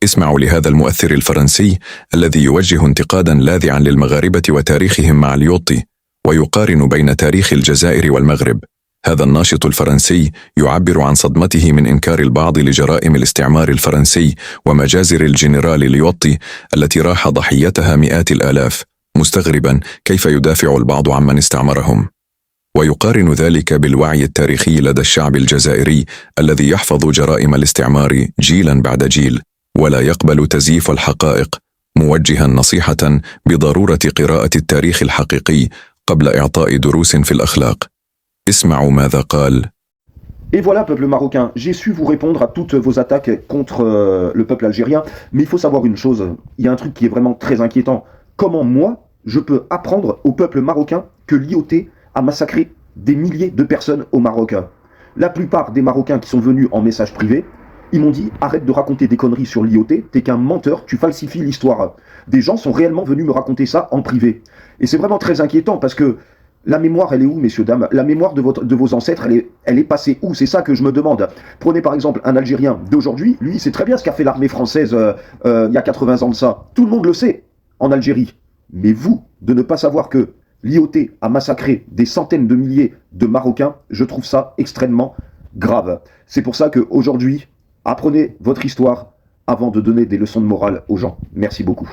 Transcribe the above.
اسمعوا لهذا المؤثر الفرنسي الذي يوجه انتقادا لاذعا للمغاربة وتاريخهم مع اليوطي، ويقارن بين تاريخ الجزائر والمغرب. هذا الناشط الفرنسي يعبر عن صدمته من إنكار البعض لجرائم الاستعمار الفرنسي ومجازر الجنرال اليوطي التي راح ضحيتها مئات الآلاف، مستغربا كيف يدافع البعض عمن استعمرهم، ويقارن ذلك بالوعي التاريخي لدى الشعب الجزائري الذي يحفظ جرائم الاستعمار جيلا بعد جيل ولا يقبل تزييف الحقائق، موجها نصيحة بضرورة قراءة التاريخ الحقيقي قبل إعطاء دروس في الأخلاق. اسمعوا ماذا قال. Et voilà, peuple marocain, j'ai su vous répondre à toutes vos attaques contre le peuple algérien, mais il faut savoir une chose, il y a un truc qui est vraiment très inquiétant. Comment moi, je peux apprendre au peuple marocain que l'IOT a massacré des milliers de personnes au Maroc? La plupart des Marocains qui sont venus en message privé, ils m'ont dit, arrête de raconter des conneries sur l'IOT, t'es qu'un menteur, tu falsifies l'histoire. Des gens sont réellement venus me raconter ça en privé. Et c'est vraiment très inquiétant parce que la mémoire, elle est où, messieurs, dames? La mémoire de vos ancêtres, elle est passée où? C'est ça que je me demande. Prenez par exemple un Algérien d'aujourd'hui, lui, il sait très bien ce qu'a fait l'armée française il y a 80 ans de ça. Tout le monde le sait en Algérie. Mais vous, de ne pas savoir que l'IOT a massacré des centaines de milliers de Marocains, je trouve ça extrêmement grave. C'est pour ça qu'aujourd'hui, apprenez votre histoire avant de donner des leçons de morale aux gens. Merci beaucoup.